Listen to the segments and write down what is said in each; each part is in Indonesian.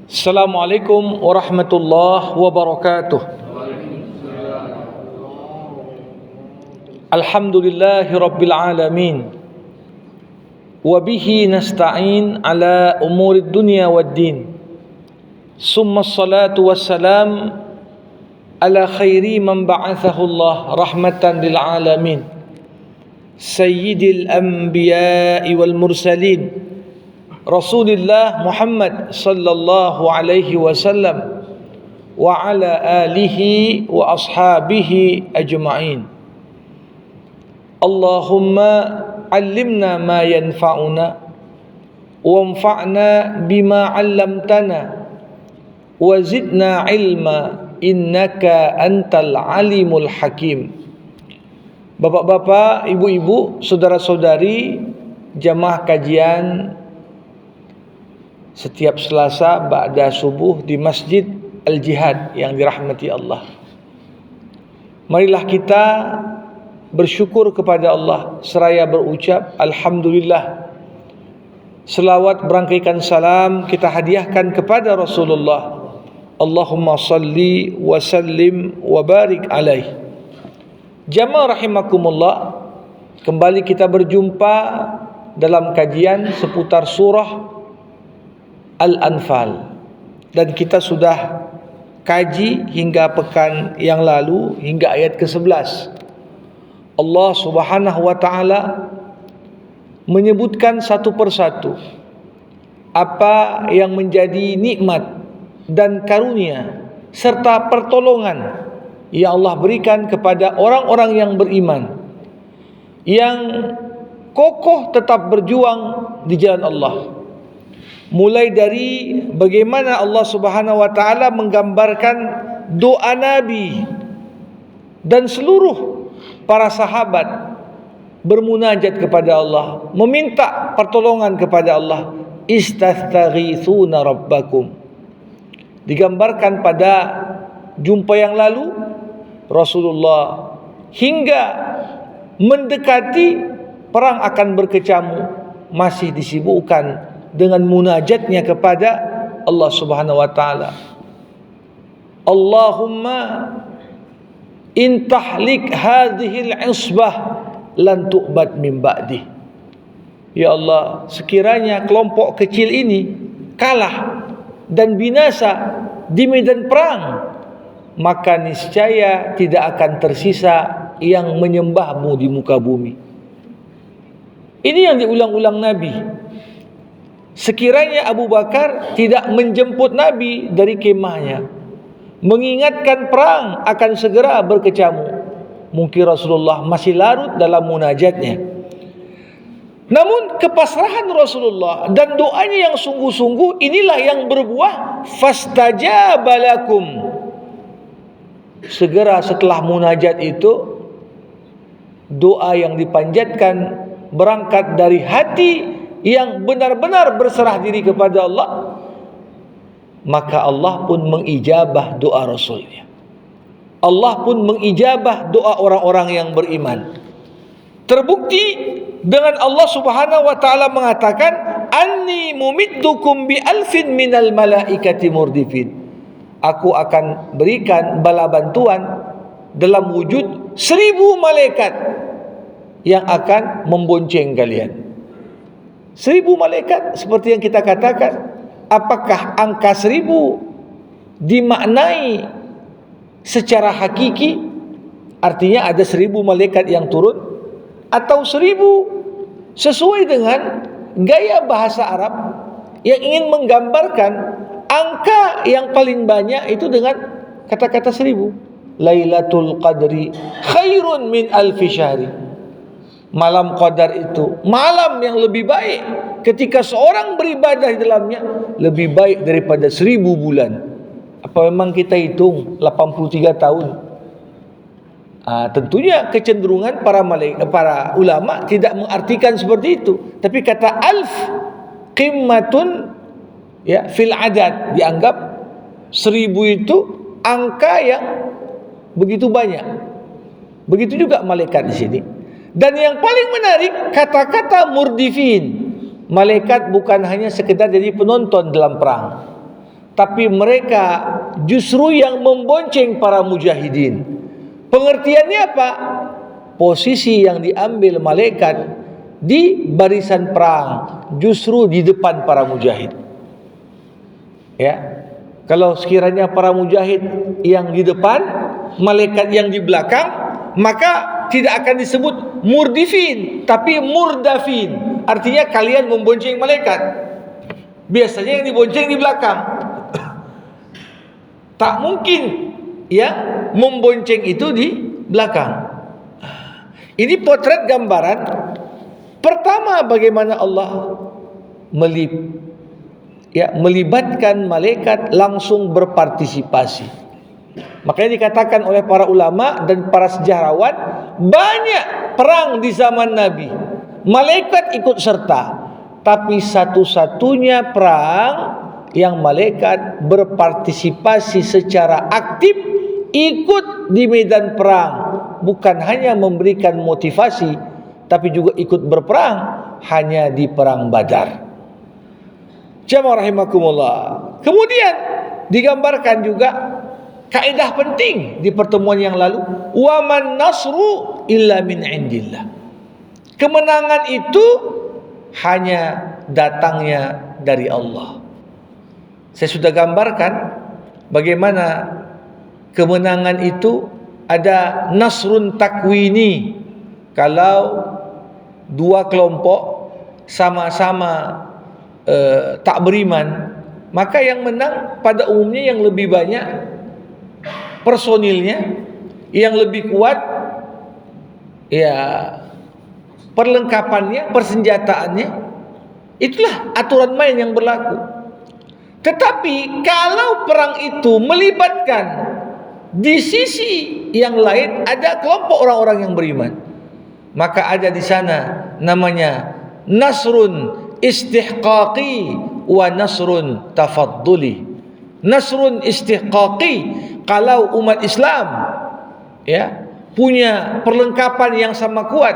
Assalamualaikum warahmatullahi wabarakatuh. Alhamdulillahi rabbil alamin. Wabihi nasta'in ala umurid dunya waddin. Summa salatu wassalam ala khairi man ba'athahu Allah rahmatan lil alamin. Sayyidil anbiya'i wal mursalin, Rasulullah Muhammad sallallahu alaihi wasallam wa ala alihi wa ashabihi ajma'in. Allahumma allimna ma yanfa'una wanfa'na bima 'allamtana wa zidna ilma innaka antal alimul hakim. Bapak-bapak, ibu-ibu, saudara-saudari, jamaah kajian setiap Selasa ba'da subuh di Masjid Al-Jihad yang dirahmati Allah. Marilah kita bersyukur kepada Allah seraya berucap Alhamdulillah. Selawat berangkaikan salam kita hadiahkan kepada Rasulullah. Allahumma salli wa sallim wa barik alaih. Jamaah rahimakumullah, kembali kita berjumpa dalam kajian seputar surah Al-Anfal, dan kita sudah kaji hingga pekan yang lalu hingga ayat ke-11. Allah Subhanahu wa taala menyebutkan satu persatu apa yang menjadi nikmat dan karunia serta pertolongan yang Allah berikan kepada orang-orang yang beriman, yang kokoh tetap berjuang di jalan Allah. Mulai dari bagaimana Allah Subhanahu wa taala menggambarkan doa Nabi dan seluruh para sahabat bermunajat kepada Allah, meminta pertolongan kepada Allah. Istastaghitsuna rabbakum. Digambarkan pada jumpa yang lalu Rasulullah hingga mendekati perang akan berkecamuk masih disibukkan dengan munajatnya kepada Allah Subhanahu wa taala. Allahumma in tahlik hadhil isbah lan tu'bad min ba'di. Ya Allah, sekiranya kelompok kecil ini kalah dan binasa di medan perang, maka niscaya tidak akan tersisa yang menyembahmu di muka bumi. Ini yang diulang-ulang Nabi. Sekiranya Abu Bakar tidak menjemput Nabi dari kemahnya, mengingatkan perang akan segera berkecamuk, mungkin Rasulullah masih larut dalam munajatnya. Namun kepasrahan Rasulullah dan doanya yang sungguh-sungguh inilah yang berbuah fastajaba lakum. Segera setelah munajat itu, doa yang dipanjatkan berangkat dari hati yang benar-benar berserah diri kepada Allah, maka Allah pun mengijabah doa Rasulnya. Allah pun mengijabah doa orang-orang yang beriman. Terbukti dengan Allah Subhanahu wa taala mengatakan, anni mumiddukum bi alfin minal malaikati murdifin. Aku akan berikan bala bantuan dalam wujud 1000 malaikat yang akan membonceng kalian. 1000 malaikat, seperti yang kita katakan, apakah angka 1000 dimaknai secara hakiki, artinya ada 1000 malaikat yang turun, atau 1000 sesuai dengan gaya bahasa Arab yang ingin menggambarkan angka yang paling banyak itu dengan kata-kata 1000. Lailatul Qadri khairun min alfi syahri. Malam Qadar itu malam yang lebih baik ketika seorang beribadah di dalamnya, lebih baik daripada 1000 bulan. Apa memang kita hitung 83 tahun? Tentunya kecenderungan para ulama tidak mengartikan seperti itu. Tapi kata alf qimmatun ya fil adad, dianggap 1000 itu angka yang begitu banyak. Begitu juga malaikat di sini. Dan yang paling menarik kata-kata murdifin. Malaikat bukan hanya sekedar jadi penonton dalam perang, tapi mereka justru yang membonceng para mujahidin. Pengertiannya apa? Posisi yang diambil malaikat di barisan perang justru di depan para mujahid. Ya. Kalau sekiranya para mujahid yang di depan, malaikat yang di belakang, maka tidak akan disebut murdifin, tapi murdafin. Artinya kalian membonceng malaikat. Biasanya yang dibonceng di belakang. Tak mungkin yang membonceng itu di belakang. Ini potret gambaran pertama bagaimana Allah melibatkan malaikat langsung berpartisipasi. Makanya dikatakan oleh para ulama dan para sejarawan, banyak perang di zaman Nabi malaikat ikut serta, tapi satu-satunya perang yang malaikat berpartisipasi secara aktif ikut di medan perang, bukan hanya memberikan motivasi tapi juga ikut berperang, hanya di perang Badar. Jamaah rahimakumullah. Kemudian digambarkan juga kaidah penting di pertemuan yang lalu, wa man nasru illa min indillah. Kemenangan itu hanya datangnya dari Allah. Saya sudah gambarkan bagaimana kemenangan itu ada nasrun takwini. Kalau dua kelompok sama-sama tak beriman, maka yang menang pada umumnya yang lebih banyak personilnya, yang lebih kuat ya perlengkapannya, persenjataannya. Itulah aturan main yang berlaku. Tetapi kalau perang itu melibatkan di sisi yang lain ada kelompok orang-orang yang beriman, maka ada di sana namanya nasrun istihqaqi wa nasrun tafadduli. Nasrun istihqaqi, kalau umat Islam ya punya perlengkapan yang sama kuat,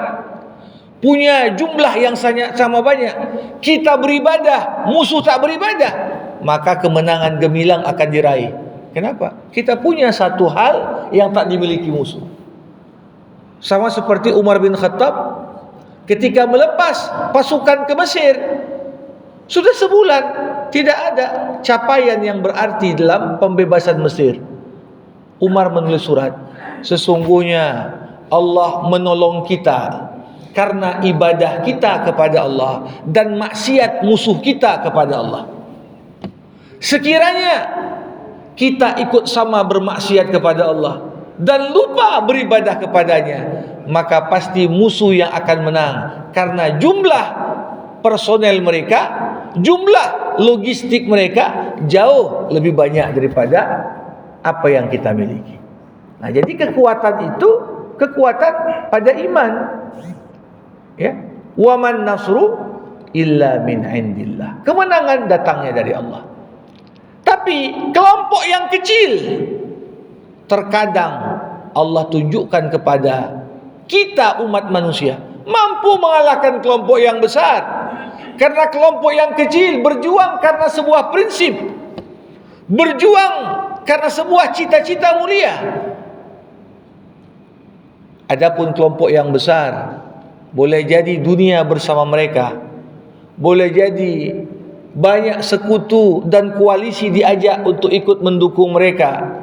punya jumlah yang sama banyak, kita beribadah, musuh tak beribadah, maka kemenangan gemilang akan diraih. Kenapa? Kita punya satu hal yang tak dimiliki musuh. Sama seperti Umar bin Khattab ketika melepas pasukan ke Mesir, sudah sebulan tidak ada capaian yang berarti dalam pembebasan Mesir. Umar menulis surat, sesungguhnya Allah menolong kita karena ibadah kita kepada Allah dan maksiat musuh kita kepada Allah. Sekiranya kita ikut sama bermaksiat kepada Allah dan lupa beribadah kepadanya, maka pasti musuh yang akan menang, karena jumlah personel mereka, jumlah logistik mereka jauh lebih banyak daripada apa yang kita miliki. Nah, jadi kekuatan itu kekuatan pada iman. Ya, wa man nasru illa min indillah. Kemenangan datangnya dari Allah. Tapi kelompok yang kecil terkadang Allah tunjukkan kepada kita umat manusia mampu mengalahkan kelompok yang besar, karena kelompok yang kecil berjuang karena sebuah prinsip, berjuang karena sebuah cita-cita mulia. Adapun kelompok yang besar boleh jadi dunia bersama mereka, boleh jadi banyak sekutu dan koalisi diajak untuk ikut mendukung mereka,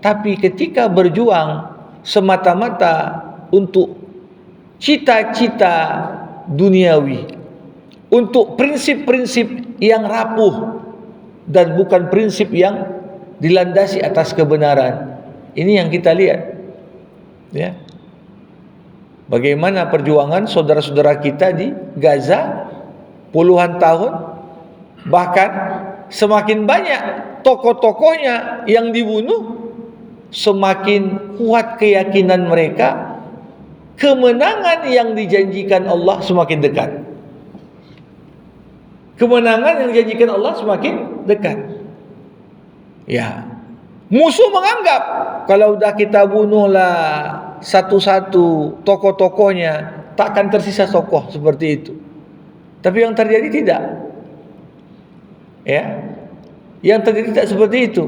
tapi ketika berjuang semata-mata untuk cita-cita duniawi, untuk prinsip-prinsip yang rapuh dan bukan prinsip yang dilandasi atas kebenaran, ini yang kita lihat. Ya, bagaimana perjuangan saudara-saudara kita di Gaza puluhan tahun, bahkan semakin banyak tokoh-tokohnya yang dibunuh, semakin kuat keyakinan mereka kemenangan yang dijanjikan Allah semakin dekat. Kemenangan yang dijanjikan Allah semakin dekat. Ya, musuh menganggap kalau dah kita bunuhlah satu-satu tokoh-tokohnya, takkan tersisa tokoh seperti itu. Tapi yang terjadi tidak. Ya, Yang terjadi tidak seperti itu.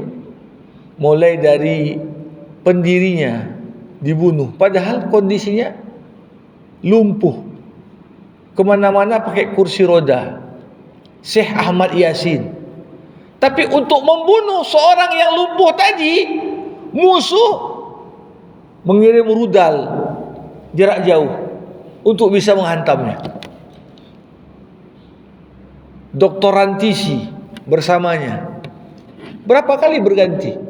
Mulai dari pendirinya dibunuh, padahal kondisinya lumpuh, kemana-mana pakai kursi roda, Syekh Ahmad Yasin. Tapi untuk membunuh seorang yang lumpuh tadi, musuh mengirim rudal jarak jauh untuk bisa menghantamnya. Dr. Rantisi bersamanya berapa kali berganti.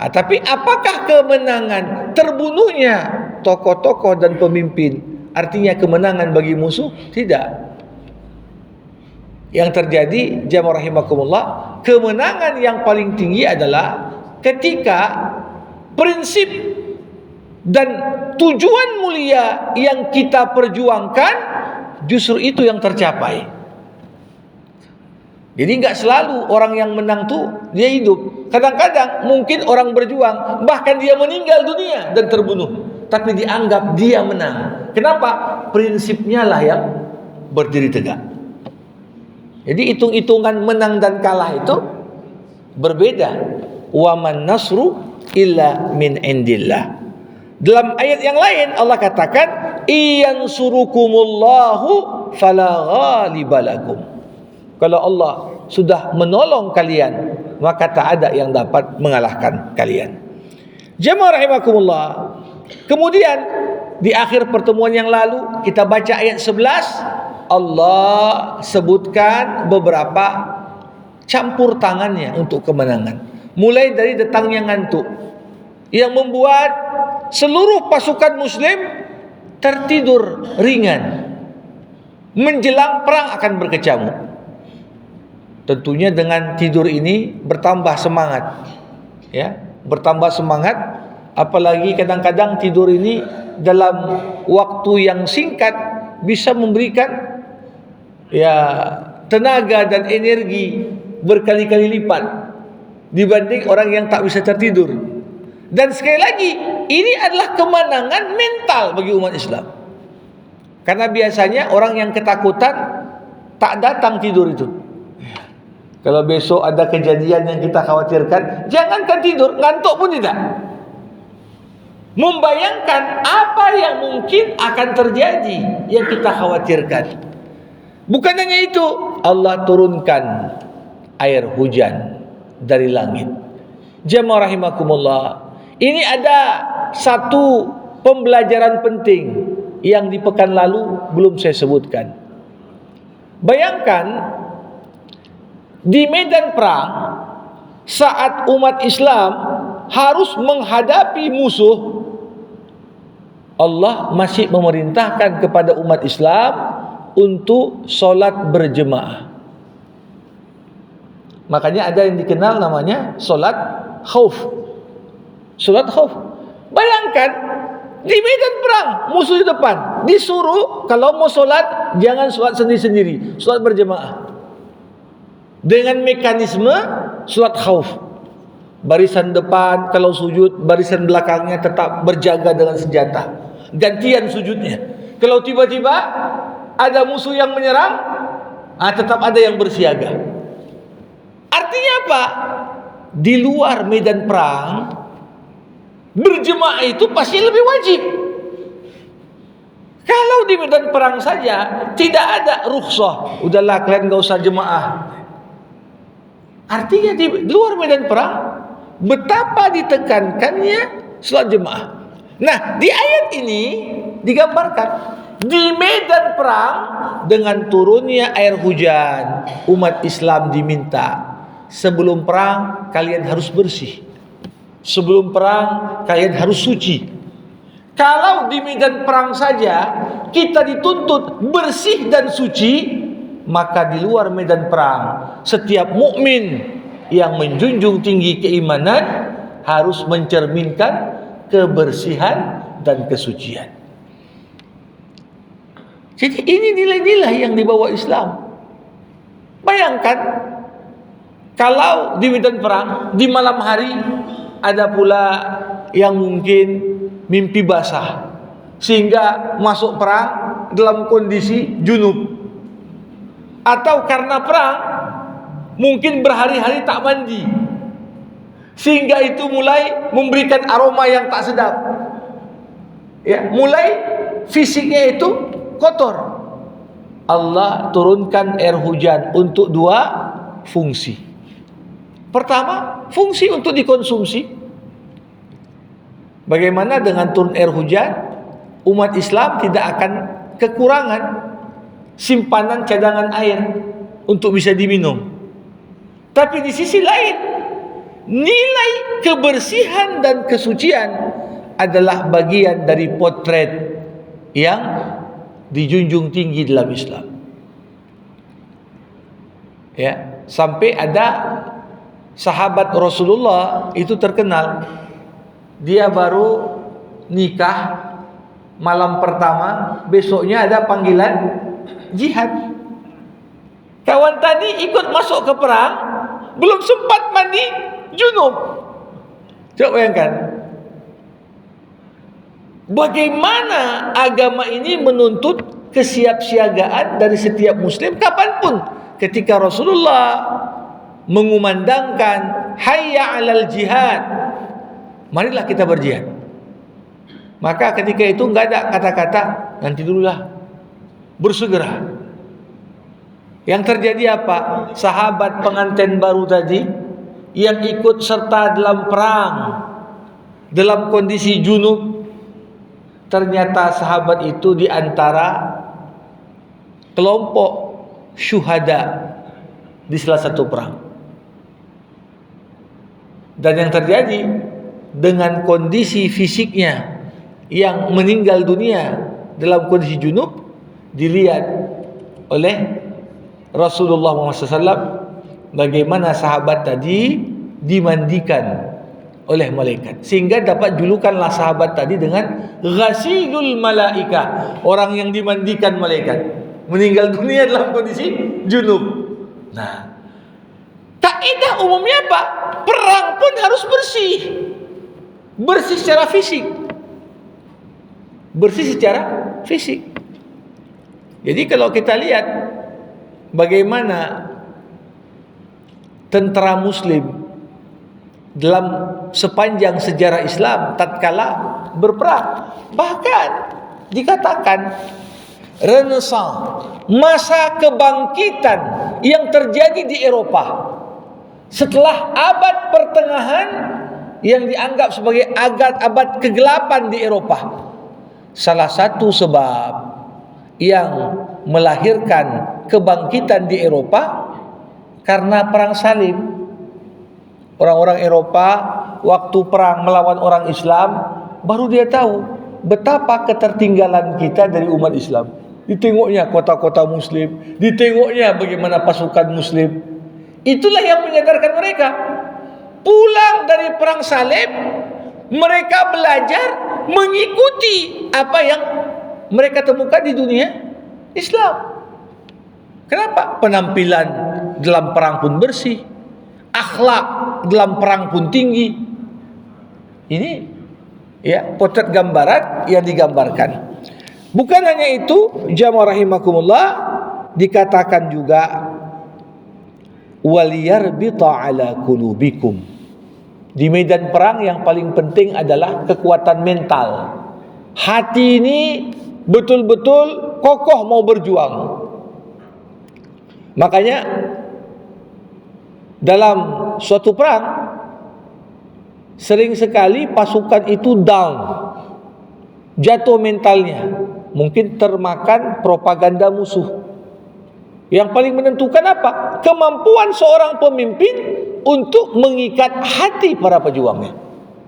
Tapi apakah kemenangan terbunuhnya tokoh-tokoh dan pemimpin artinya kemenangan bagi musuh? Tidak. Yang terjadi, jamaah rahimakumullah, kemenangan yang paling tinggi adalah ketika prinsip dan tujuan mulia yang kita perjuangkan justru itu yang tercapai. Jadi enggak selalu orang yang menang tuh dia hidup. Kadang-kadang mungkin orang berjuang bahkan dia meninggal dunia dan terbunuh, tapi dianggap dia menang. Kenapa? Prinsipnya lah yang berdiri tegak. Jadi hitung-hitungan menang dan kalah itu berbeda. Wa man nasru illa min indillah. Dalam ayat yang lain Allah katakan, iyansurukumullahu fala ghaliba. Kalau Allah sudah menolong kalian, maka tak ada yang dapat mengalahkan kalian. Jemaah rahimakumullah. Kemudian di akhir pertemuan yang lalu kita baca ayat 11, Allah sebutkan beberapa campur tangannya untuk kemenangan. Mulai dari datangnya ngantuk yang membuat seluruh pasukan muslim tertidur ringan. Menjelang perang akan berkecamuk. Tentunya dengan tidur ini bertambah semangat, ya, bertambah semangat. Apalagi kadang-kadang tidur ini dalam waktu yang singkat bisa memberikan ya tenaga dan energi berkali-kali lipat dibanding orang yang tak bisa tertidur. Dan sekali lagi, ini adalah kemenangan mental bagi umat Islam. Karena biasanya orang yang ketakutan tak datang tidur itu. Kalau besok ada kejadian yang kita khawatirkan, jangankan tidur, ngantuk pun tidak. Membayangkan apa yang mungkin akan terjadi yang kita khawatirkan. Bukan hanya itu, Allah turunkan air hujan dari langit. Jemaah rahimakumullah, ini ada satu pembelajaran penting yang di pekan lalu belum saya sebutkan. Bayangkan di medan perang saat umat Islam harus menghadapi musuh, Allah masih memerintahkan kepada umat Islam untuk solat berjemaah. Makanya ada yang dikenal namanya solat khauf. Solat khauf. Bayangkan di medan perang musuh di depan, disuruh kalau mau solat jangan solat sendiri-sendiri, solat berjemaah. Dengan mekanisme solat khauf. Barisan depan kalau sujud, barisan belakangnya tetap berjaga dengan senjata. Gantian sujudnya. Kalau tiba-tiba ada musuh yang menyerang, tetap ada yang bersiaga. Artinya apa? Di luar medan perang, berjemaah itu pasti lebih wajib. Kalau di medan perang saja tidak ada rukhsah, udahlah kalian gak usah jemaah. Artinya di luar medan perang betapa ditekankannya salat jemaah. Nah, di ayat ini digambarkan di medan perang dengan turunnya air hujan, umat Islam diminta sebelum perang kalian harus bersih. Sebelum perang kalian harus suci. Kalau di medan perang saja kita dituntut bersih dan suci, maka di luar medan perang setiap mukmin yang menjunjung tinggi keimanan harus mencerminkan kebersihan dan kesucian. Jadi ini nilai-nilai yang dibawa Islam. Bayangkan kalau di medan perang di malam hari ada pula yang mungkin mimpi basah sehingga masuk perang dalam kondisi junub. Atau karena perang mungkin berhari-hari tak mandi, sehingga itu mulai memberikan aroma yang tak sedap. Ya, mulai fisiknya itu kotor. Allah turunkan air hujan untuk dua fungsi. Pertama, fungsi untuk dikonsumsi. Bagaimana dengan turun air hujan, umat Islam tidak akan kekurangan simpanan cadangan air untuk bisa diminum. Tapi di sisi lain, nilai kebersihan dan kesucian adalah bagian dari potret yang dijunjung tinggi dalam Islam. Ya, sampai ada sahabat Rasulullah itu terkenal, dia baru nikah malam pertama, besoknya ada panggilan jihad. Kawan tadi ikut masuk ke perang, belum sempat mandi, junub. Coba bayangkan, bagaimana agama ini menuntut kesiapsiagaan dari setiap muslim kapanpun. Ketika Rasulullah mengumandangkan hayya 'alal jihad, marilah kita berjihad, maka ketika itu enggak ada kata-kata nanti dululah, bersegera. Yang terjadi apa? Sahabat pengantin baru tadi yang ikut serta dalam perang dalam kondisi junub, ternyata sahabat itu di antara kelompok syuhada di salah satu perang. Dan yang terjadi, dengan kondisi fisiknya yang meninggal dunia dalam kondisi junub, dilihat oleh Rasulullah SAW bagaimana sahabat tadi dimandikan oleh malaikat, sehingga dapat julukanlah sahabat tadi dengan ghasilul malaika, orang yang dimandikan malaikat, meninggal dunia dalam kondisi junub. Nah, kaidah umumnya apa? Perang pun harus bersih. Bersih secara fisik. Bersih secara fisik. Jadi kalau kita lihat bagaimana tentara muslim dalam sepanjang sejarah Islam tatkala berperang, bahkan dikatakan Renaissance, masa kebangkitan yang terjadi di Eropa setelah abad pertengahan yang dianggap sebagai abad kegelapan di Eropa. Salah satu sebab yang melahirkan kebangkitan di Eropa karena perang salib. Orang-orang Eropa waktu perang melawan orang Islam, baru dia tahu betapa ketertinggalan kita dari umat Islam. Ditengoknya kota-kota muslim, ditengoknya bagaimana pasukan muslim. Itulah yang menyadarkan mereka. Pulang dari perang salib, mereka belajar mengikuti apa yang mereka temukan di dunia Islam. Kenapa? Penampilan dalam perang pun bersih, akhlak dalam perang pun tinggi. Ini ya potret gambaran yang digambarkan. Bukan hanya itu, jamaah rahimakumullah, dikatakan juga waliyarbita ala qulubikum. Di medan perang yang paling penting adalah kekuatan mental. Hati ini betul-betul kokoh mau berjuang. Makanya dalam suatu perang sering sekali pasukan itu down, jatuh mentalnya, mungkin termakan propaganda musuh. Yang paling menentukan apa? Kemampuan seorang pemimpin untuk mengikat hati para pejuangnya.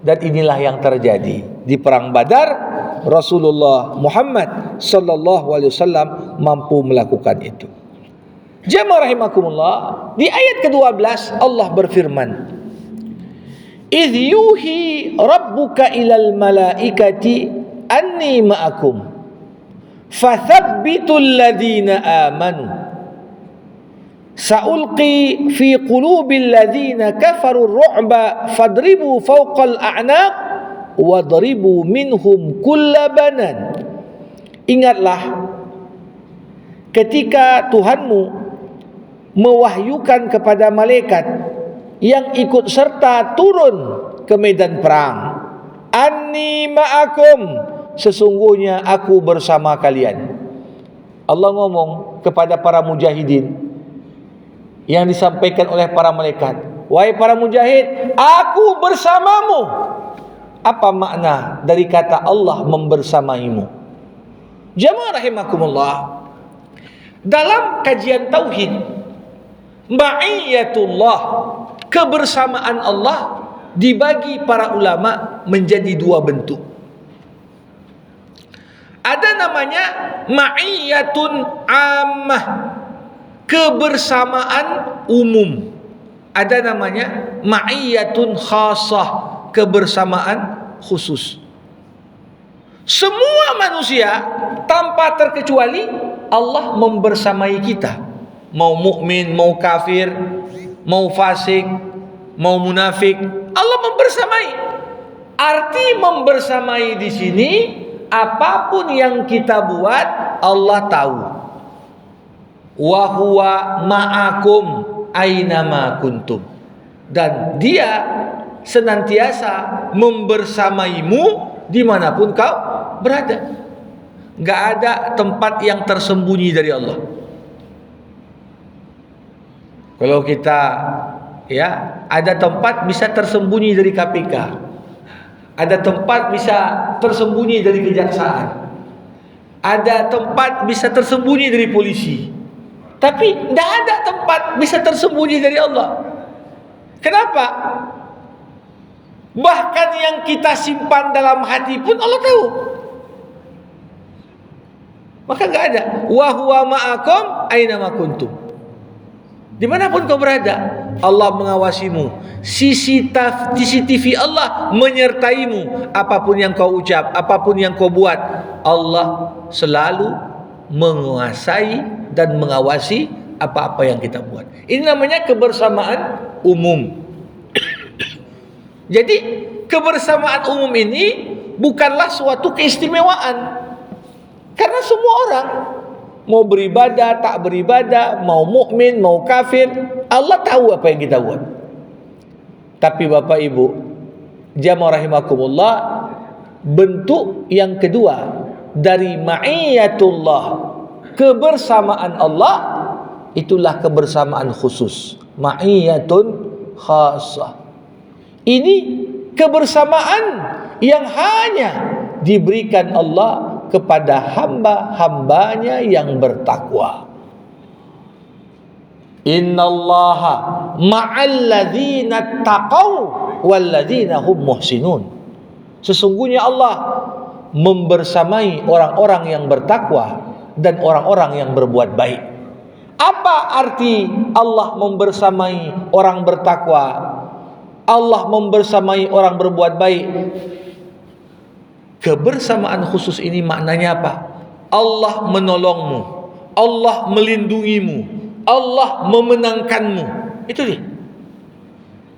Dan inilah yang terjadi di perang Badar. Rasulullah Muhammad sallallahu alaihi wasallam mampu melakukan itu. Jamaah rahimakumullah, di ayat ke-12 Allah berfirman, "Idh yuhi rabbuka ilal malaikati anni ma'akum fathabbitul ladzina amanu sa'ulqi fi qulubil ladzina kafaru ar-ru'ba fadribu fawqal a'naq wadribu minhum kullabanan." Ingatlah ketika Tuhanmu mewahyukan kepada malaikat yang ikut serta turun ke medan perang, anni ma'akum, sesungguhnya aku bersama kalian. Allah ngomong kepada para mujahidin yang disampaikan oleh para malaikat, wahai para mujahid, aku bersamamu. Apa makna dari kata Allah membersamaimu? Jamaah rahimakumullah, dalam kajian tauhid, ma'iyatullah, kebersamaan Allah, dibagi para ulama menjadi dua bentuk. Ada namanya ma'iyatun ammah, kebersamaan umum. Ada namanya ma'iyatun khasah, kebersamaan khusus. Semua manusia tanpa terkecuali Allah membersamai kita. Mau mukmin, mau kafir, mau fasik, mau munafik, Allah membersamai. Arti membersamai di sini, apapun yang kita buat, Allah tahu. Wa huwa ma'akum ainama kuntum. Dan Dia senantiasa membersamaimu dimanapun kau berada. Gak ada tempat yang tersembunyi dari Allah. Kalau kita ada tempat bisa tersembunyi dari KPK, ada tempat bisa tersembunyi dari kejaksaan, ada tempat bisa tersembunyi dari polisi, tapi tidak ada tempat bisa tersembunyi dari Allah. Kenapa? Bahkan yang kita simpan dalam hati pun Allah tahu. Maka enggak ada wa huwa ma'akum aina ma kuntum. Dimanapun kau berada, Allah mengawasimu. CCTV Allah menyertaimu. Apapun yang kau ucap, apapun yang kau buat, Allah selalu menguasai dan mengawasi apa-apa yang kita buat. Ini namanya kebersamaan umum. Jadi kebersamaan umum ini bukanlah suatu keistimewaan. Karena semua orang, mau beribadah, tak beribadah, mau mukmin, mau kafir, Allah tahu apa yang kita buat. Tapi Bapak Ibu, jamaah rahimakumullah, bentuk yang kedua dari ma'iyatullah, kebersamaan Allah, itulah kebersamaan khusus, ma'iyatun khasah. Ini kebersamaan yang hanya diberikan Allah kepada hamba-hambanya yang bertakwa. Innallaha ma'al ladzina taqaw wal ladzina hum muhsinun. Sesungguhnya Allah membersamai orang-orang yang bertakwa dan orang-orang yang berbuat baik. Apa arti Allah membersamai orang bertakwa? Allah membersamai orang berbuat baik. Kebersamaan khusus ini maknanya apa? Allah menolongmu, Allah melindungimu, Allah memenangkanmu. Itu dia.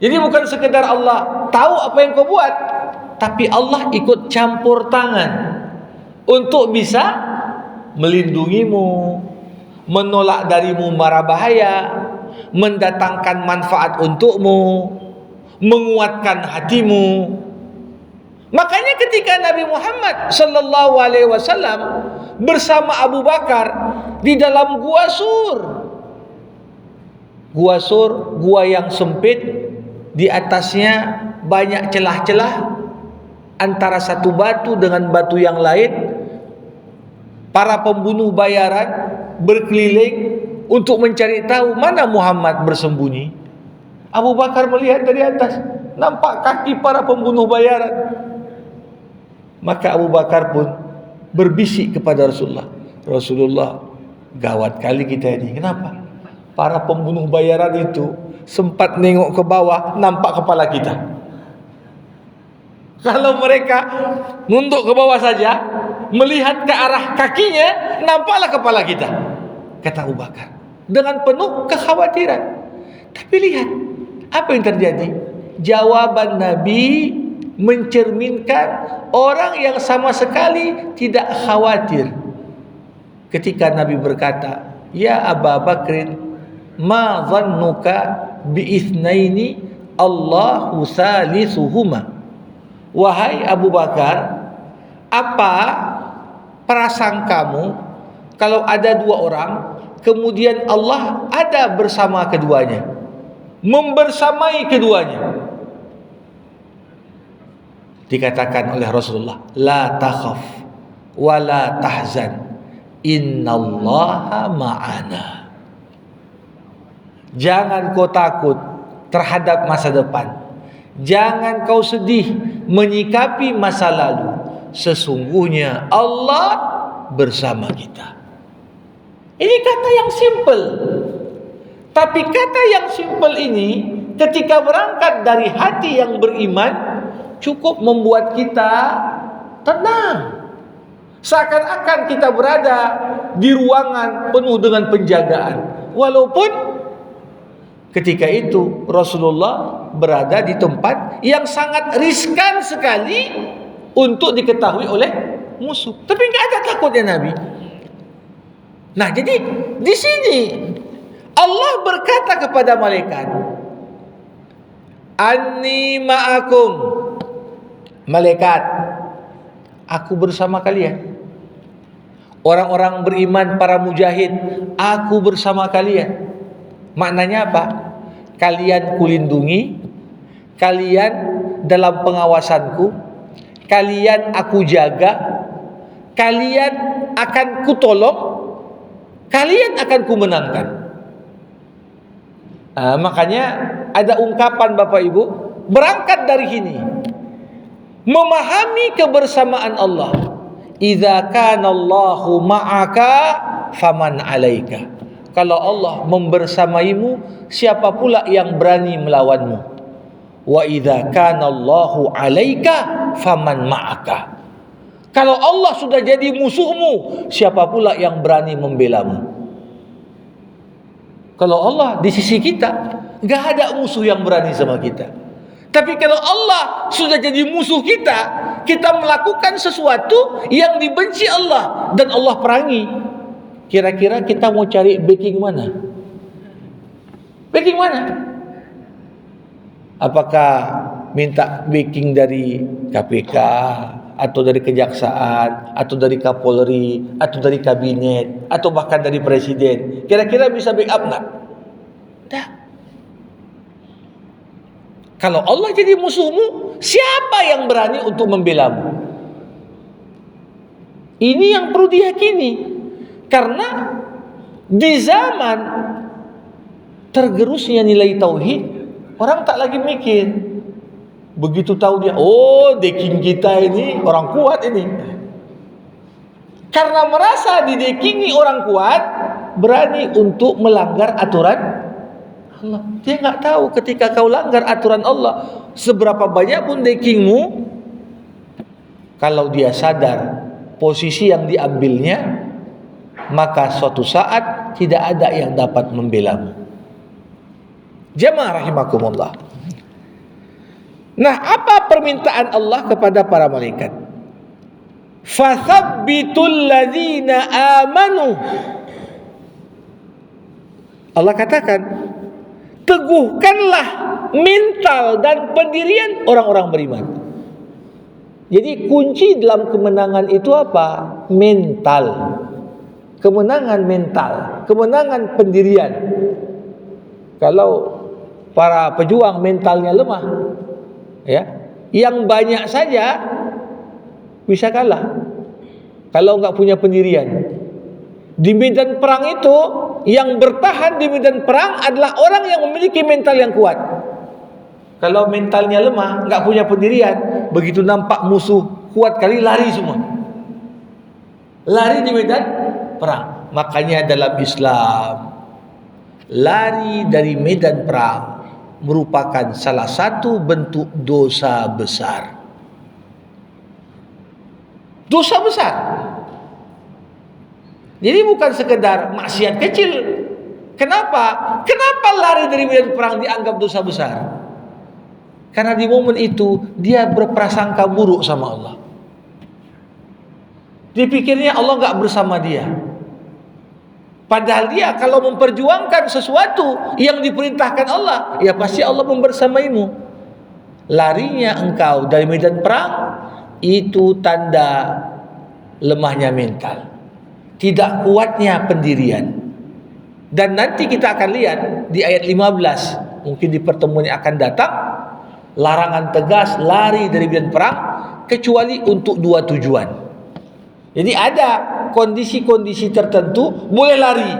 Jadi bukan sekedar Allah tahu apa yang kau buat, tapi Allah ikut campur tangan untuk bisa melindungimu, menolak darimu mara bahaya, mendatangkan manfaat untukmu, menguatkan hatimu. Makanya ketika Nabi Muhammad sallallahu alaihi wasallam bersama Abu Bakar di dalam gua Sur. Gua Sur, gua yang sempit, di atasnya banyak celah-celah antara satu batu dengan batu yang lain. Para pembunuh bayaran berkeliling untuk mencari tahu mana Muhammad bersembunyi. Abu Bakar melihat dari atas, nampak kaki para pembunuh bayaran. Maka Abu Bakar pun berbisik kepada Rasulullah, Rasulullah, gawat kali kita ini. Kenapa? Para pembunuh bayaran itu sempat nengok ke bawah, nampak kepala kita. Kalau mereka nunduk ke bawah saja, melihat ke arah kakinya, nampaklah kepala kita, kata Abu Bakar dengan penuh kekhawatiran. Tapi lihat apa yang terjadi. Jawaban Nabi mencerminkan orang yang sama sekali tidak khawatir. Ketika Nabi berkata, "Ya Abu Bakrin, ma dhannuka bi'ithnaini Allahu salisuhuma. Wahai Abu Bakar, apa prasangkamu kalau ada dua orang kemudian Allah ada bersama keduanya, membersamai keduanya? Dikatakan oleh Rasulullah, la takhaf wa la tahzan, innallaha ma'ana. Jangan kau takut terhadap masa depan, jangan kau sedih menyikapi masa lalu, sesungguhnya Allah bersama kita. Ini kata yang simple, tapi kata yang simple ini ketika berangkat dari hati yang beriman cukup membuat kita tenang, seakan-akan kita berada di ruangan penuh dengan penjagaan. Walaupun ketika itu Rasulullah berada di tempat yang sangat riskan sekali untuk diketahui oleh musuh, tapi nggak ada takutnya Nabi. Nah, jadi di sini Allah berkata kepada malaikat, "Anni ma'akum." Malaikat, aku bersama kalian. Orang-orang beriman, para mujahid, aku bersama kalian. Maknanya apa? Kalian kulindungi, kalian dalam pengawasanku, kalian aku jaga, kalian akan kutolong, kalian akan kumenangkan. Makanya ada ungkapan Bapak Ibu, berangkat dari sini, memahami kebersamaan Allah. Idza kana Allahu ma'aka faman 'alaika. Kalau Allah membersamaimu, siapa pula yang berani melawanmu? Wa idza kana Allahu 'alaika faman ma'aka. Kalau Allah sudah jadi musuhmu, siapa pula yang berani membelamu? Kalau Allah di sisi kita, enggak ada musuh yang berani sama kita. Tapi kalau Allah sudah jadi musuh kita, kita melakukan sesuatu yang dibenci Allah dan Allah perangi. Kira-kira kita mau cari backing mana? Backing mana? Apakah minta backing dari KPK, atau dari kejaksaan, atau dari Kapolri, atau dari kabinet, atau bahkan dari presiden? Kira-kira bisa backup nggak? Tidak. Kalau Allah jadi musuhmu, siapa yang berani untuk membelamu? Ini yang perlu diyakini. Karena di zaman tergerusnya nilai tauhid, orang tak lagi mikir. Begitu tahu dia, oh deking kita ini orang kuat ini. Karena merasa didekingi orang kuat, berani untuk melanggar aturan Allah. Dia nggak tahu ketika kau langgar aturan Allah, seberapa banyak pun dekingmu, kalau dia sadar posisi yang diambilnya, maka suatu saat tidak ada yang dapat membelamu. Jamaah rahimakumullah. Nah, apa permintaan Allah kepada para malaikat? Fathabbitul ladzina amanu. Allah katakan, teguhkanlah mental dan pendirian orang-orang beriman. Jadi kunci dalam kemenangan itu apa? Mental. Kemenangan mental, kemenangan pendirian. Kalau para pejuang mentalnya lemah, ya, yang banyak saja bisa kalah kalau enggak punya pendirian. Di medan perang itu, yang bertahan di medan perang adalah orang yang memiliki mental yang kuat. Kalau mentalnya lemah, enggak punya pendirian, begitu nampak musuh kuat kali, lari semua. Lari di medan perang. Makanya dalam Islam, lari dari medan perang merupakan salah satu bentuk dosa besar. Dosa besar. Jadi bukan sekedar maksiat kecil. Kenapa? Kenapa lari dari medan perang dianggap dosa besar? Karena di momen itu dia berprasangka buruk sama Allah. Dipikirnya Allah enggak bersama dia. Padahal dia kalau memperjuangkan sesuatu yang diperintahkan Allah, ya pasti Allah membersamaimu. Larinya engkau dari medan perang, itu tanda lemahnya mental, tidak kuatnya pendirian. Dan nanti kita akan lihat di ayat 15, mungkin di pertemuan yang akan datang, larangan tegas lari dari medan perang kecuali untuk dua tujuan. Jadi ada kondisi-kondisi tertentu boleh lari,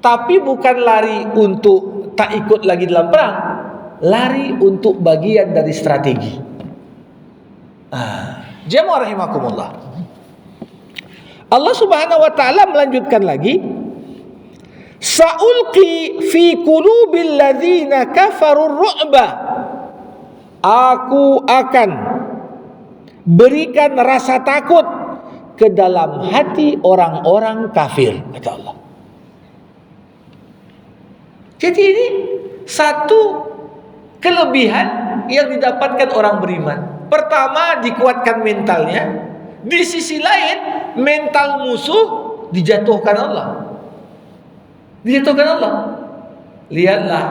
tapi bukan lari untuk tak ikut lagi dalam perang, lari untuk bagian dari strategi. Jemaah rahimakumullah, Allah Subhanahu wa taala melanjutkan lagi, Sa'ulqi fi qulubil ladzina kafarur ru'ba. Aku akan berikan rasa takut ke dalam hati orang-orang kafir, kata Allah. Jadi ini satu kelebihan yang didapatkan orang beriman. Pertama, dikuatkan mentalnya. Di sisi lain, mental musuh dijatuhkan Allah. Dijatuhkan Allah. Lihatlah,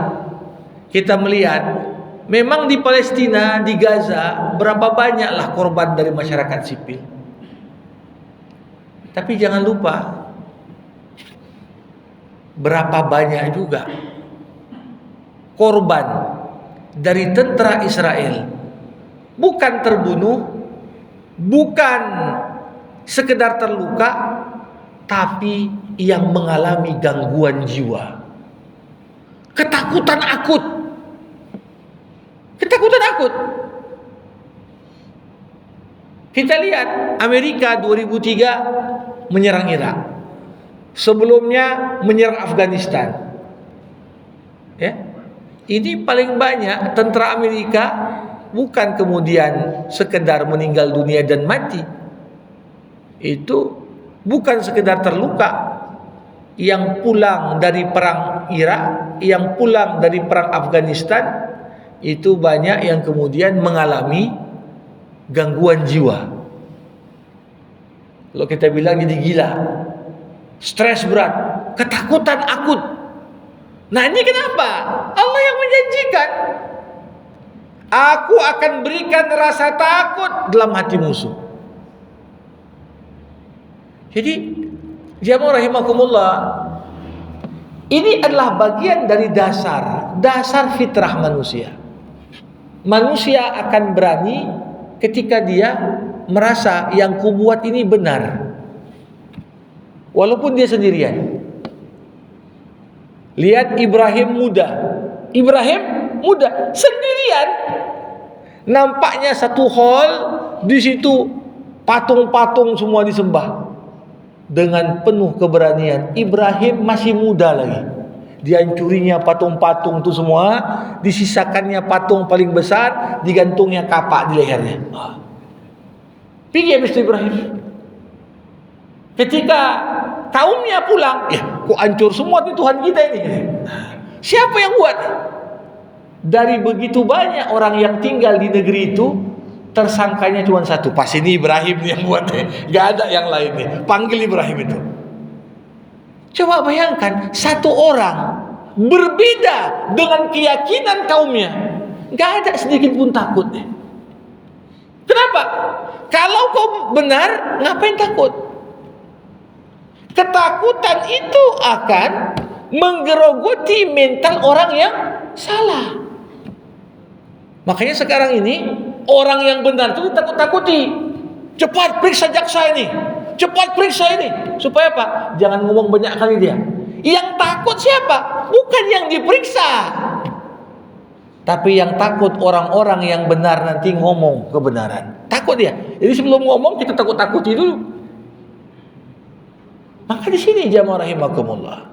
kita melihat memang di Palestina, di Gaza, berapa banyaklah korban dari masyarakat sipil. Tapi jangan lupa, berapa banyak juga korban dari tentara Israel. Bukan terbunuh, bukan sekedar terluka, tapi yang mengalami gangguan jiwa, ketakutan akut. Ketakutan akut. Kita lihat Amerika 2003 menyerang Irak. Sebelumnya menyerang Afghanistan. Ya. Ini paling banyak tentara Amerika bukan kemudian sekedar meninggal dunia dan mati. Itu bukan sekedar terluka. Yang pulang dari perang Irak, yang pulang dari perang Afghanistan, itu banyak yang kemudian mengalami gangguan jiwa. Kalau kita bilang jadi gila, stres berat, ketakutan akut. Nah ini kenapa? Allah yang menjanjikan, aku akan berikan rasa takut dalam hati musuh. Jadi jamaah rahimakumullah, ini adalah bagian dari dasar fitrah manusia. Manusia akan berani ketika dia merasa yang kubuat ini benar, walaupun dia sendirian. Lihat Ibrahim muda sendirian. Nampaknya satu hall, di situ patung-patung semua disembah. Dengan penuh keberanian, Ibrahim masih muda lagi, dihancurinya patung-patung itu semua, disisakannya patung paling besar, digantungnya kapak di lehernya. Pergi habis Ibrahim. Ketika kaumnya pulang, ya kok hancur semua nih Tuhan kita ini. Siapa yang buat? Dari begitu banyak orang yang tinggal di negeri itu, tersangkanya cuma satu. Pas ini Ibrahim yang buat, gak ada yang lain nih. Panggil Ibrahim itu. Coba bayangkan, satu orang berbeda dengan keyakinan kaumnya, gak ada sedikit pun takut. Kenapa? Kalau kau benar, ngapain takut? Ketakutan itu akan menggerogoti mental orang yang salah. Makanya sekarang ini orang yang benar itu ditakut-takuti. Cepat periksa jaksa ini, cepat periksa ini. Supaya apa? Jangan ngomong banyak kali dia. Yang takut siapa? Bukan yang diperiksa, tapi yang takut orang-orang yang benar nanti ngomong kebenaran. Takut dia. Jadi sebelum ngomong kita takut-takuti dulu. Maka di sini jamaah rahimakumullah,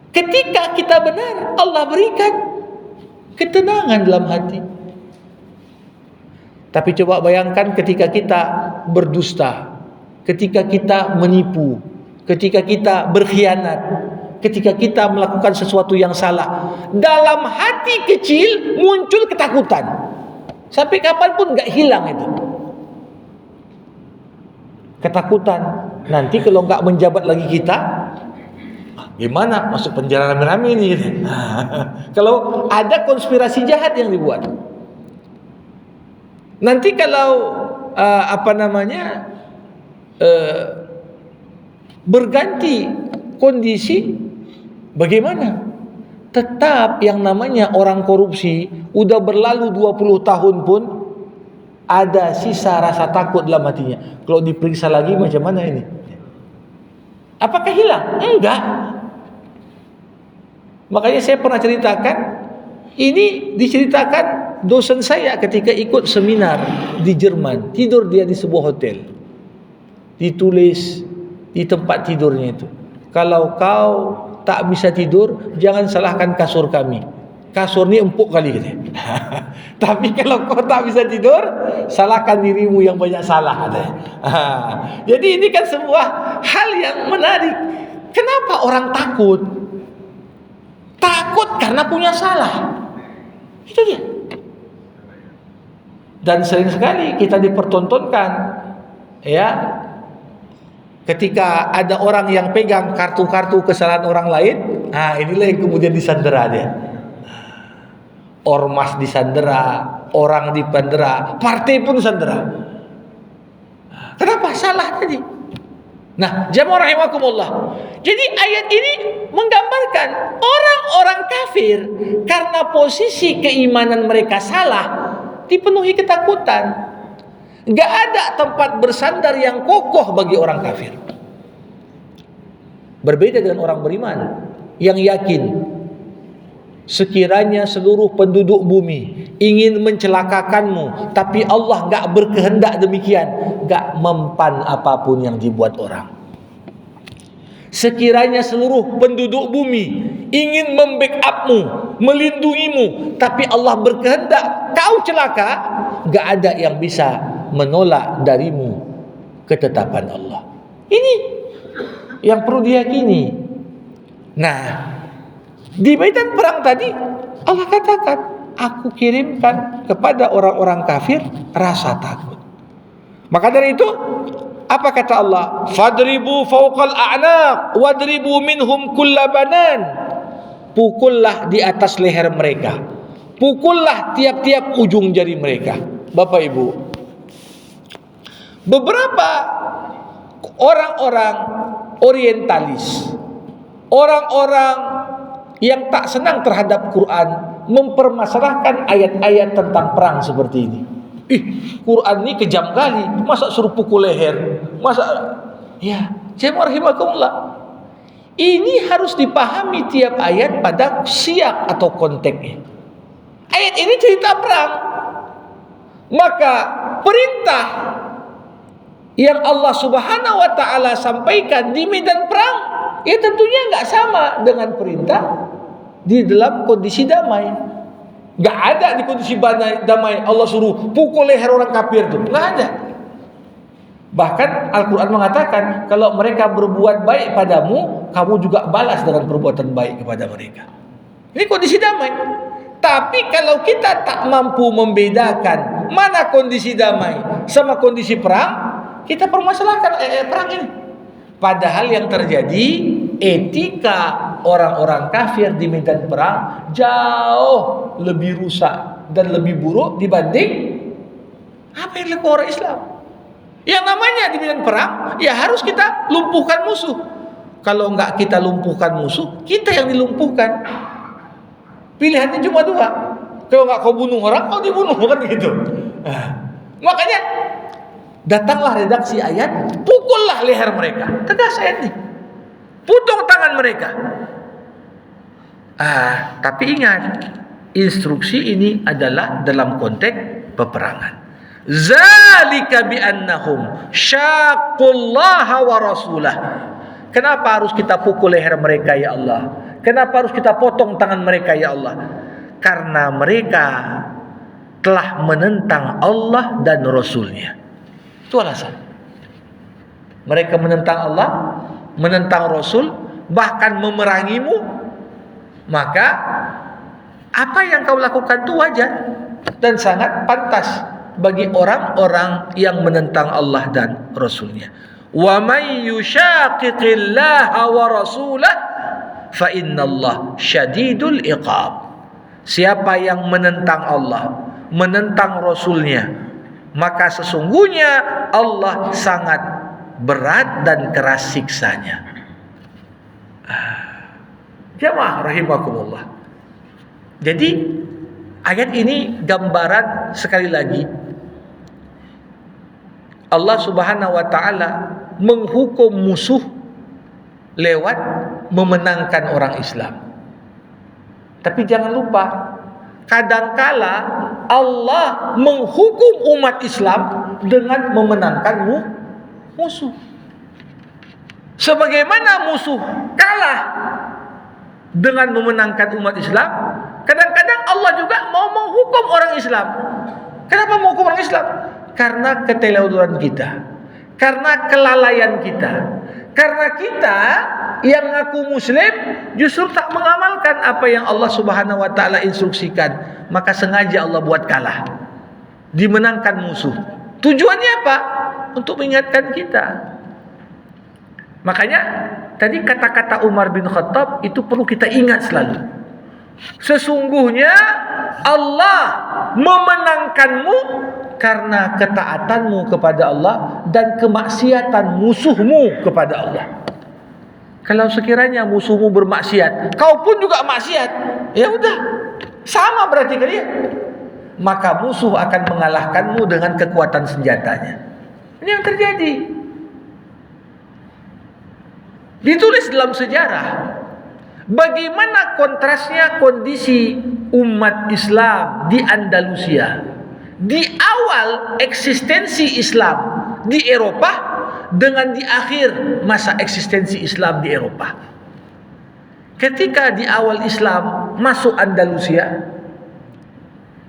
ketika kita benar, Allah berikan ketenangan dalam hati. Tapi coba bayangkan ketika kita berdusta, ketika kita menipu, ketika kita berkhianat, ketika kita melakukan sesuatu yang salah, dalam hati kecil muncul ketakutan. Sampai kapanpun gak hilang itu. ketakutan. Nanti kalau nggak menjabat lagi kita, gimana? Masuk penjara rame-rame ini gitu. Kalau ada konspirasi jahat yang dibuat. Nanti kalau berganti kondisi, bagaimana? Tetap yang namanya orang korupsi udah berlalu 20 tahun pun ada sisa rasa takut dalam hatinya. Kalau diperiksa lagi macam mana ini? Apakah hilang? Enggak. Makanya saya pernah ceritakan, ini diceritakan dosen saya ketika ikut seminar di Jerman. Tidur dia di sebuah hotel. Ditulis di tempat tidurnya itu, kalau kau tak bisa tidur, jangan salahkan kasur kami. Kasur ni empuk kali katanya. Tapi kalau kau tak bisa tidur, salahkan dirimu yang banyak salah katanya. Jadi ini kan sebuah hal yang menarik. Kenapa orang takut? Takut karena punya salah. Itu dia. Dan sering sekali kita dipertontonkan, ya, ketika ada orang yang pegang kartu-kartu kesalahan orang lain, inilah yang kemudian disandera dia. Ormas disandera, orang disandera, partai pun disandera. Kenapa? Salah tadi. Nah, jamaah rahimakumullah. Jadi ayat ini menggambarkan orang-orang kafir karena posisi keimanan mereka salah, dipenuhi ketakutan. Gak ada tempat bersandar yang kokoh bagi orang kafir. Berbeda dengan orang beriman yang yakin sekiranya seluruh penduduk bumi ingin mencelakakanmu, tapi Allah gak berkehendak demikian, gak mempan apapun yang dibuat orang. Sekiranya seluruh penduduk bumi ingin membackupmu, melindungimu, tapi Allah berkehendak kau celaka, gak ada yang bisa menolak darimu ketetapan Allah. Ini yang perlu diyakini. Nah, di medan perang tadi Allah katakan, aku kirimkan kepada orang-orang kafir rasa takut. Maka dari itu, apa kata Allah? Fadribu fawqal a'naq wadribu minhum kullabanan. Pukullah di atas leher mereka, pukullah tiap-tiap ujung jari mereka. Bapak Ibu, beberapa orang-orang orientalis, orang-orang yang tak senang terhadap Quran, mempermasalahkan ayat-ayat tentang perang seperti ini. Quran ini kejam kali, masa suruh pukul leher, masa, ya, jemaah rahimakumullah. Ini harus dipahami tiap ayat pada siyak atau konteksnya. Ayat ini cerita perang, maka perintah yang Allah Subhanahu wa ta'ala sampaikan di medan perang, ya tentunya nggak sama dengan perintah di dalam kondisi damai. Nggak ada di kondisi damai Allah suruh pukul leher orang kafir itu, nggak ada. Bahkan Al-Quran mengatakan, kalau mereka berbuat baik padamu, kamu juga balas dengan perbuatan baik kepada mereka. Ini kondisi damai. Tapi kalau kita tak mampu membedakan mana kondisi damai sama kondisi perang, kita permasalahkan perang ini. Padahal yang terjadi, etika orang-orang kafir di medan perang jauh lebih rusak dan lebih buruk dibanding apa yang dilakukan orang Islam. Yang namanya di medan perang, ya harus kita lumpuhkan musuh. Kalau enggak kita lumpuhkan musuh, kita yang dilumpuhkan. Pilihannya cuma dua. Kalau enggak kau bunuh orang, kau dibunuh, kan gitu. Makanya datanglah redaksi ayat, pukullah leher mereka. Tegas ayat ini. Potong tangan mereka. Tapi ingat, instruksi ini adalah dalam konteks peperangan. Zalika bi'annahum syaqqullaha wa rasulah. Kenapa harus kita pukul leher mereka ya Allah? Kenapa harus kita potong tangan mereka ya Allah? Karena mereka telah menentang Allah dan Rasulnya. Itu alasan. Mereka menentang Allah, menentang Rasul, bahkan memerangimu. Maka apa yang kau lakukan itu wajar dan sangat pantas bagi orang-orang yang menentang Allah dan Rasulnya. Wa may yushaqiqillaha wa rasulah fa innallaha syadidul iqab. Siapa yang menentang Allah, menentang Rasulnya, maka sesungguhnya Allah sangat berat dan keras siksanya. Jamaah rahimakumullah. Jadi ayat ini gambaran sekali lagi Allah Subhanahu wa taala menghukum musuh lewat memenangkan orang Islam. Tapi jangan lupa, kadangkala Allah menghukum umat Islam dengan memenangkan musuh. Sebagaimana musuh kalah dengan memenangkan umat Islam, kadang-kadang Allah juga mau menghukum orang Islam. Kenapa menghukum orang Islam? Karena keteledoran kita, karena kelalaian kita, karena kita yang ngaku muslim justru tak mengamalkan apa yang Allah Subhanahu wa taala instruksikan, maka sengaja Allah buat kalah, dimenangkan musuh. Tujuannya apa? Untuk mengingatkan kita. Makanya tadi kata-kata Umar bin Khattab itu perlu kita ingat selalu. Sesungguhnya Allah memenangkanmu karena ketaatanmu kepada Allah dan kemaksiatan musuhmu kepada Allah. Kalau sekiranya musuhmu bermaksiat, kau pun juga maksiat, ya udah, sama berarti kalian. Maka musuh akan mengalahkanmu dengan kekuatan senjatanya. Ini yang terjadi. Ditulis dalam sejarah bagaimana kontrasnya kondisi umat Islam di Andalusia di awal eksistensi Islam di Eropa dengan di akhir masa eksistensi Islam di Eropa. Ketika di awal Islam masuk Andalusia,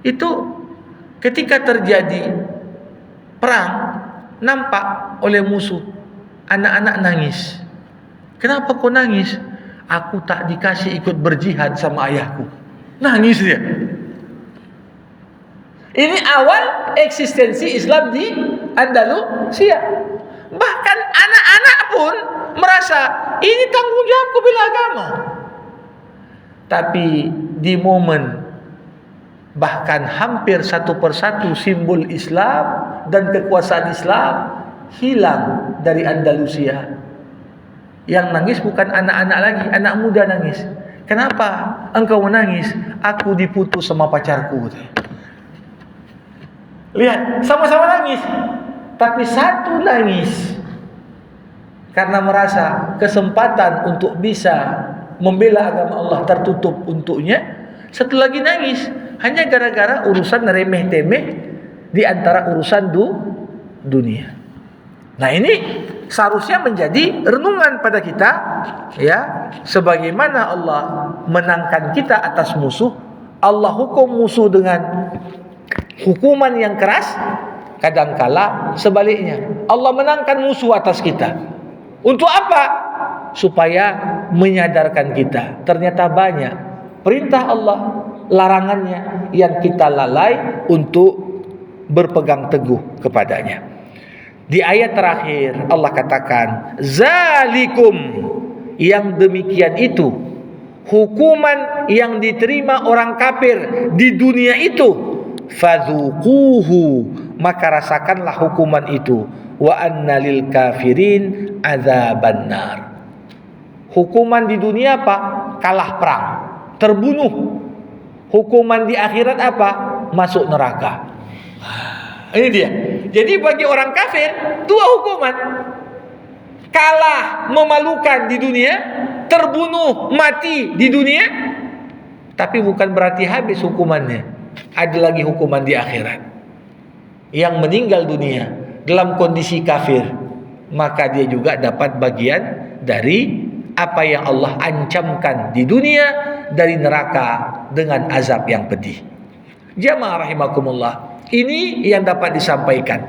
itu ketika terjadi perang, nampak oleh musuh, anak-anak nangis. Kenapa kau nangis? Aku tak dikasih ikut berjihad sama ayahku. Nangis dia. Ini awal eksistensi Islam di Andalusia. Bahkan anak-anak pun merasa ini tanggung jawabku bela agama. Tapi di momen bahkan hampir satu persatu simbol Islam dan kekuasaan Islam hilang dari Andalusia. Yang nangis bukan anak-anak lagi, anak muda nangis. Kenapa engkau menangis? Aku diputus sama pacarku. Lihat, sama-sama nangis. Tapi satu nangis karena merasa kesempatan untuk bisa membela agama Allah tertutup untuknya. Satu lagi nangis hanya gara-gara urusan remeh-temeh di antara urusan dunia. Nah, ini seharusnya menjadi renungan pada kita, ya, sebagaimana Allah menangkan kita atas musuh, Allah hukum musuh dengan hukuman yang keras. Kadangkala sebaliknya, Allah menangkan musuh atas kita. Untuk apa? Supaya menyadarkan kita ternyata banyak perintah Allah, larangannya yang kita lalai untuk berpegang teguh kepadanya. Di ayat terakhir Allah katakan, zalikum, yang demikian itu, hukuman yang diterima orang kafir di dunia itu, fadzuquhu, maka rasakanlah hukuman itu, wa anna lil kafirin adzabannar. Hukuman di dunia apa? Kalah perang, terbunuh. Hukuman di akhirat apa? Masuk neraka. Ini dia. Jadi bagi orang kafir dua hukuman. Kalah memalukan di dunia, terbunuh mati di dunia. Tapi bukan berarti habis hukumannya. Ada lagi hukuman di akhirat. Yang meninggal dunia dalam kondisi kafir, maka dia juga dapat bagian dari apa yang Allah ancamkan di dunia dari neraka dengan azab yang pedih. Jamaah rahimakumullah, ini yang dapat disampaikan.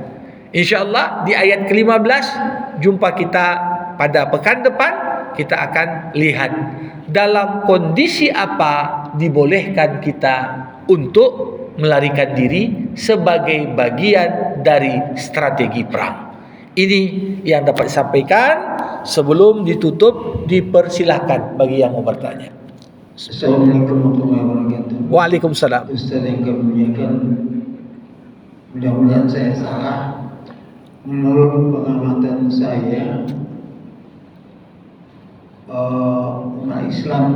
InsyaAllah di ayat ke-15 jumpa kita pada pekan depan. Kita akan lihat dalam kondisi apa dibolehkan kita untuk melarikan diri sebagai bagian dari strategi perang. Ini yang dapat disampaikan. Sebelum ditutup, dipersilahkan bagi yang mau bertanya. Assalamualaikum warahmatullahi wabarakatuh. Waalaikumsalam. Ustaz yang kami muliakan, mudah-mudahan saya salah. Menurut pengamatan saya, umat Islam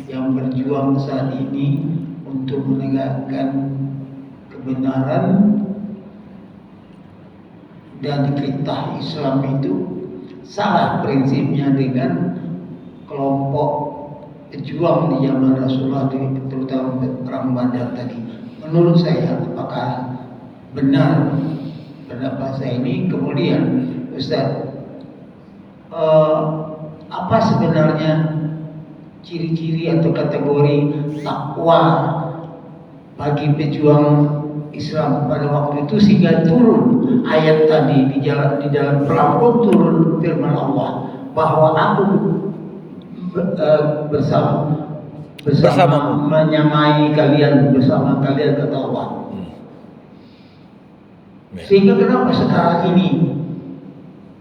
yang berjuang saat ini untuk menegakkan kebenaran dan titah Islam itu salah prinsipnya dengan kelompok pejuang di zaman Rasulullah, terutama perang Badar tadi. Menurut saya, apakah benar pendapat saya ini? Kemudian, Ustaz, apa sebenarnya ciri-ciri atau kategori takwa bagi pejuang Islam pada waktu itu sehingga turun ayat tadi di dalam perang pun turun firman Allah bahwa aku bersama menyamai kalian, bersama kalian, kata Allah. Sehingga kenapa sekarang ini,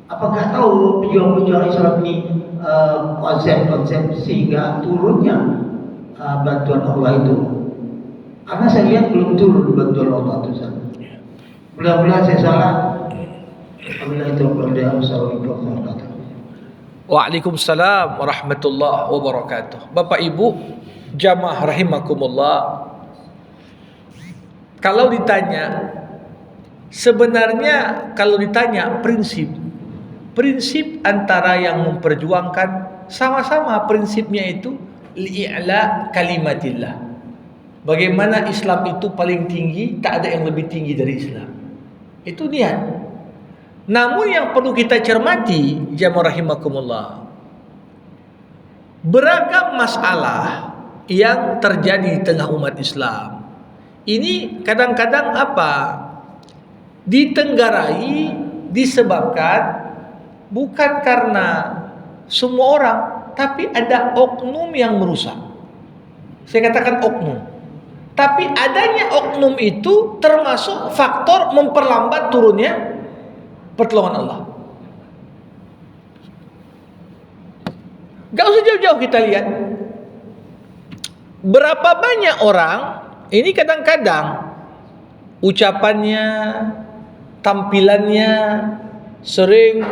apakah tahu pejuang-pejuang Islam ini konsep-konsep sehingga turunnya bantuan Allah itu? Karena saya lihat belum turun bantuan Allah itu sana. Mudah-mudahan saya salah. Waalaikumsalam warahmatullahi wabarakatuh. Bapak Ibu jamaah rahimakumullah, kalau ditanya, sebenarnya kalau ditanya prinsip antara yang memperjuangkan sama-sama prinsipnya itu li'la kalimatillah. Bagaimana Islam itu paling tinggi, tak ada yang lebih tinggi dari Islam. Itu niat. Namun yang perlu kita cermati, jamaah rahimakumullah, beragam masalah yang terjadi di tengah umat Islam ini kadang-kadang ditenggarai, disebabkan bukan karena semua orang, tapi ada oknum yang merusak. Saya katakan oknum. Tapi adanya oknum itu termasuk faktor memperlambat turunnya pertolongan Allah. Gak usah jauh-jauh kita lihat. Berapa banyak orang ini kadang-kadang ucapannya, tampilannya sering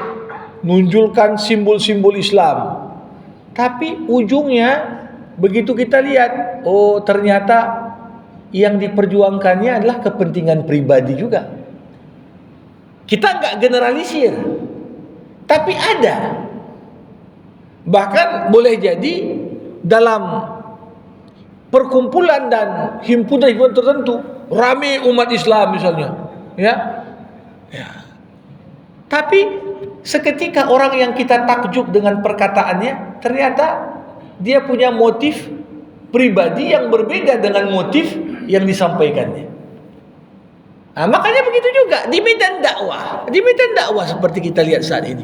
menunjukkan simbol-simbol Islam. Tapi ujungnya begitu kita lihat, oh ternyata yang diperjuangkannya adalah kepentingan pribadi juga. Kita nggak generalisir, tapi ada. Bahkan boleh jadi dalam perkumpulan dan himpunan tertentu ramai umat Islam misalnya, ya. Tapi seketika orang yang kita takjub dengan perkataannya, ternyata dia punya motif pribadi yang berbeda dengan motif yang disampaikannya. Nah, makanya begitu juga di medan dakwah. Di medan dakwah seperti kita lihat saat ini.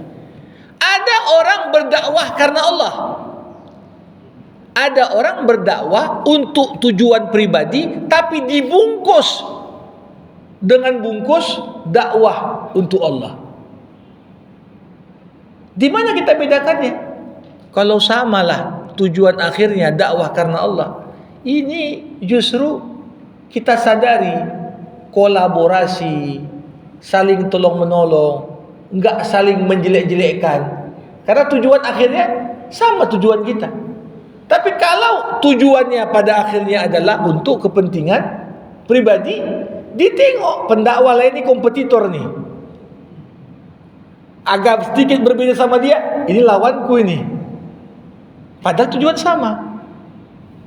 Ada orang berdakwah karena Allah. Ada orang berdakwah untuk tujuan pribadi, tapi dibungkus dengan bungkus dakwah untuk Allah. Di mana kita bedakannya? Kalau samalah tujuan akhirnya dakwah karena Allah, ini justru kita sadari kolaborasi, saling tolong-menolong, enggak saling menjelek-jelekkan. Karena tujuan akhirnya sama tujuan kita. Tapi kalau tujuannya pada akhirnya adalah untuk kepentingan pribadi, ditengok pendakwa lain ini kompetitor nih. Agak sedikit berbeda sama dia, ini lawanku ini. Padahal tujuan sama.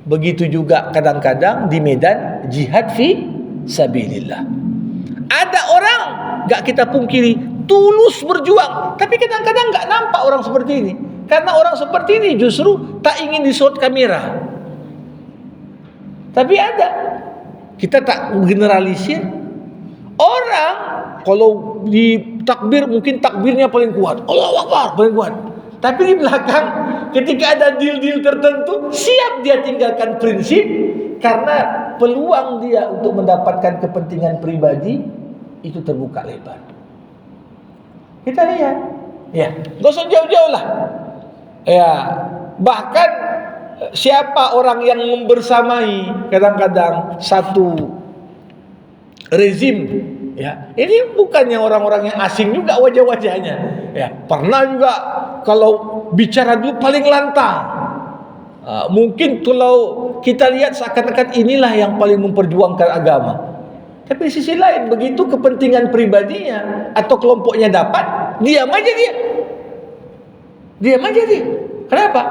Begitu juga kadang-kadang di medan jihad fi sabilillah. Ada orang, gak kita pungkiri, tulus berjuang, tapi kadang-kadang gak nampak orang seperti ini. Karena orang seperti ini justru tak ingin disorot kamera. Tapi ada. Kita tak generalisir. Orang kalau di takbir mungkin takbirnya paling kuat, Allahu Akbar paling kuat. Tapi di belakang ketika ada deal-deal tertentu, siap dia tinggalkan prinsip karena peluang dia untuk mendapatkan kepentingan pribadi itu terbuka lebar. Kita lihat, ya, nggak usah jauh-jauh lah. Ya, bahkan siapa orang yang membersamai kadang-kadang satu rezim, ya, ini bukannya orang-orang yang asing juga wajah-wajahnya, ya, pernah juga kalau bicara dulu paling lantang. Mungkin kalau kita lihat seakan-akan inilah yang paling memperjuangkan agama. Tapi di sisi lain begitu kepentingan pribadinya atau kelompoknya dapat, diam aja dia. Kenapa?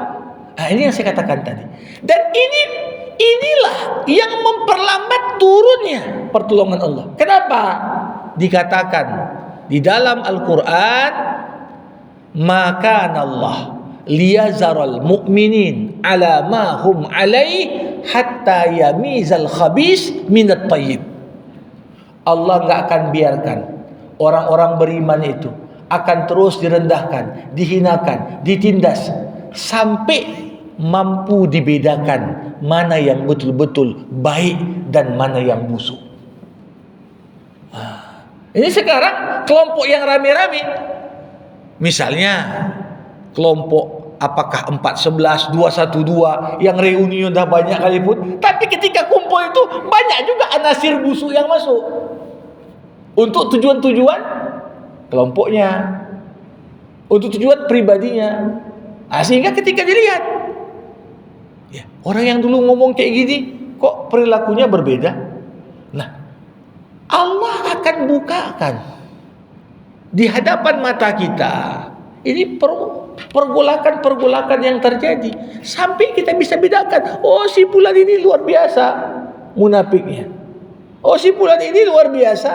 Nah, ini yang saya katakan tadi. Dan inilah yang memperlambat turunnya pertolongan Allah. Kenapa? Dikatakan di dalam Al-Quran, maka Allah liyazaral mu'minin ala ma hum alaih hatta yamizal khabis minat tayyib. Allah enggak akan biarkan orang-orang beriman itu akan terus direndahkan, dihinakan, ditindas sampai mampu dibedakan mana yang betul-betul baik dan mana yang busuk. Ini sekarang kelompok yang rame-rame, misalnya kelompok apakah 411, 212 yang reuni udah banyak kali pun, tapi ketika kumpul itu banyak juga anasir busuk yang masuk untuk tujuan-tujuan kelompoknya, untuk tujuan pribadinya. Sehingga ketika dilihat, ya, orang yang dulu ngomong kayak gini kok perilakunya berbeda. Nah, Allah akan bukakan di hadapan mata kita ini pergolakan-pergolakan yang terjadi sampai kita bisa bedakan, oh si fulan ini luar biasa munafiknya, oh si fulan ini luar biasa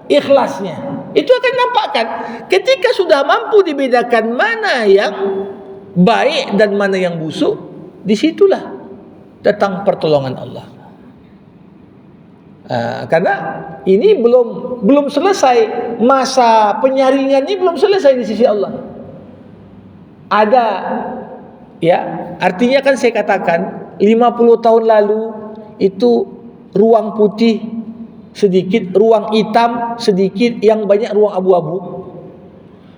ikhlasnya. Itu akan nampakkan ketika sudah mampu dibedakan mana yang baik dan mana yang busuk, disitulah datang pertolongan Allah. Karena ini belum selesai, masa penyaringan ini belum selesai di sisi Allah. Ada, ya, artinya kan saya katakan 50 tahun lalu itu ruang putih sedikit, ruang hitam sedikit, yang banyak ruang abu-abu.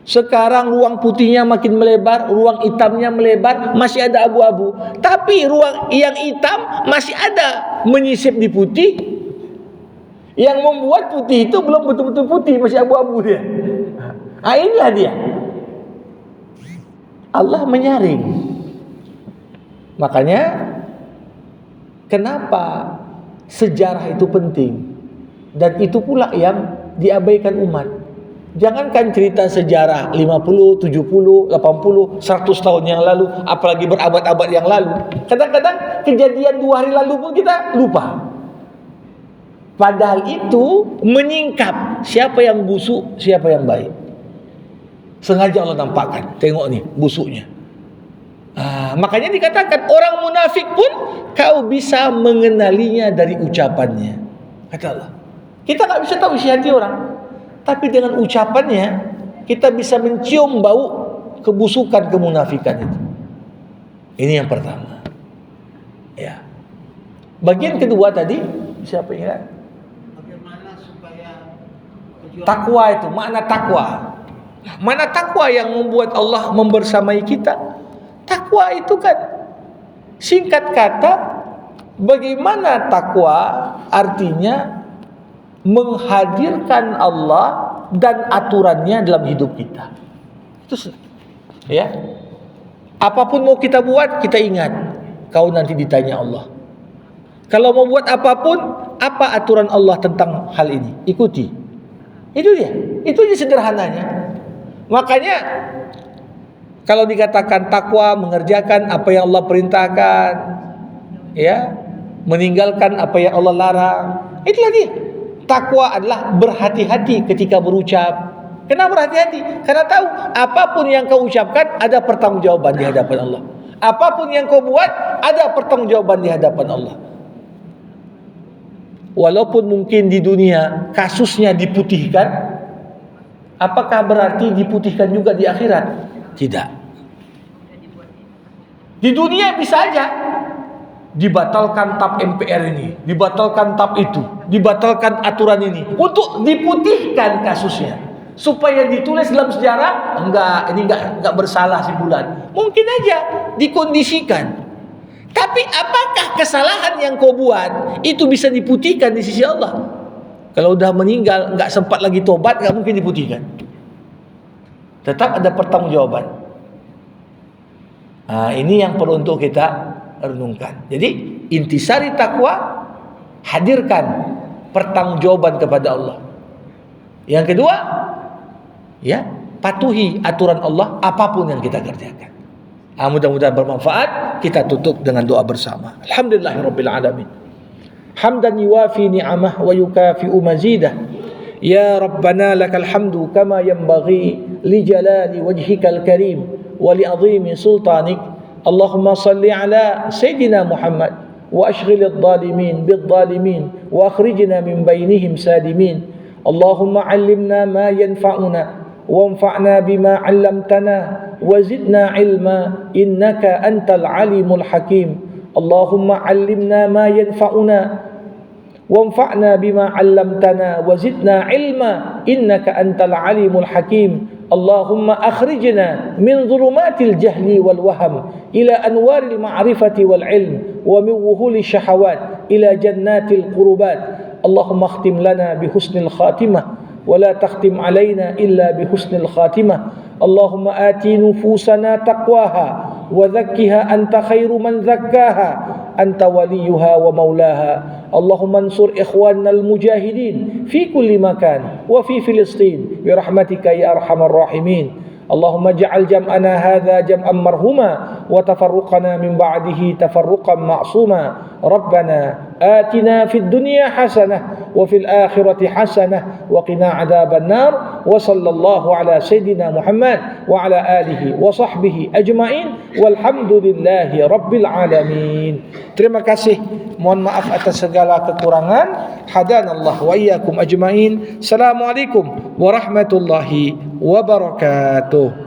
Sekarang ruang putihnya makin melebar, ruang hitamnya melebar, masih ada abu-abu. Tapi ruang yang hitam masih ada menyisip di putih. Yang membuat putih itu belum betul-betul putih, masih abu-abu dia. Inilah dia. Allah menyaring. Makanya kenapa sejarah itu penting, dan itu pula yang diabaikan umat. Jangankan cerita sejarah 50, 70, 80, 100 tahun yang lalu, apalagi berabad-abad yang lalu. Kadang-kadang kejadian 2 hari lalu pun kita lupa. Padahal itu menyingkap siapa yang busuk, siapa yang baik. Sengaja Allah nampakkan. Tengok nih busuknya. Makanya dikatakan orang munafik pun kau bisa mengenalinya dari ucapannya. Kata Allah. Kita tak bisa tahu isi hati orang, tapi dengan ucapannya kita bisa mencium bau kebusukan kemunafikan itu. Ini yang pertama. Ya. Bagian kedua tadi siapa ingat? Bagaimana supaya takwa itu, makna takwa. Mana takwa yang membuat Allah membersamai kita? Takwa itu kan singkat kata, bagaimana takwa artinya menghadirkan Allah dan aturannya dalam hidup kita. Itu ya. Apapun mau kita buat, kita ingat kau nanti ditanya Allah. Kalau mau buat apapun, apa aturan Allah tentang hal ini? Ikuti. Itu dia. Itu dia sederhananya. Makanya kalau dikatakan takwa, mengerjakan apa yang Allah perintahkan, ya, meninggalkan apa yang Allah larang. Itulah dia. Takwa adalah berhati-hati ketika berucap. Kenapa berhati-hati? Karena tahu apapun yang kau ucapkan ada pertanggungjawaban di hadapan Allah. Apapun yang kau buat ada pertanggungjawaban di hadapan Allah. Walaupun mungkin di dunia kasusnya diputihkan, apakah berarti diputihkan juga di akhirat? Tidak. Di dunia bisa aja. dibatalkan TAP MPR ini, dibatalkan TAP itu, dibatalkan aturan ini, untuk diputihkan kasusnya, supaya ditulis dalam sejarah, enggak bersalah si fulan. Mungkin aja dikondisikan. Tapi apakah kesalahan yang kau buat itu bisa diputihkan di sisi Allah? Kalau udah meninggal, enggak sempat lagi tobat, enggak mungkin diputihkan. Tetap ada pertanggungjawaban. Ini yang perlu untuk kita renungkan. Jadi intisari takwa, hadirkan pertanggungjawaban kepada Allah. Yang kedua, ya, patuhi aturan Allah apapun yang kita kerjakan. Mudah-mudahan bermanfaat. Kita tutup dengan doa bersama. Alhamdulillahirabbil alamin. Hamdan yuwafi ni'amah wa yukafi'u mazidah. Ya Rabbana lakal hamdu kama yanbaghi li jalali wajhikal karim wa li 'azimi sultanik. Allahumma salli ala Sayyidina Muhammad wa ashghilidh dhalimin bidh-dhalimin wa akhrijna min bainihim salimin. Allahumma 'allimna ma yanfa'una wanfa'na bima 'allamtana wa zidna 'ilma innaka antal 'alimul hakim. Allahumma 'allimna ma yanfa'una wanfa'na bima 'allamtana wa zidna 'ilma innaka antal 'alimul hakim. Allahumma akhrijna min dhulumatil jahli wal waham ila anwaril ma'rifati wal ilm wa min wuhuli syahawat ila jannatil qurubat. Allahumma akhtim lana bihusnil khatimah wa la takhtim alaina illa bihusnil khatimah. Allahumma ati nufusana taqwaha wa zakkiha anta khairu man zakkaha anta waliyuha wa maulaha. Allahumma ansur ikhwanna al-mujahidin fi kulli makan wa fi Filistin bi rahmatika ya arhamar rahimin. Allahumma ja'al jam'ana hadha jam'an marhuma wa tafarruqana min ba'dihi tafarruqan ma'suma. Rabbana atina fid dunya hasanah wa fil akhirati hasanah wa qina adzaban nar. Wa sallallahu ala sayyidina Muhammad wa ala alihi wa sahbihi ajma'in walhamdulillahi rabbil alamin. Terima kasih. Mohon maaf atas segala kekurangan. Hadanallah wa iyyakum ajma'in. Assalamualaikum warahmatullahi wabarakatuh.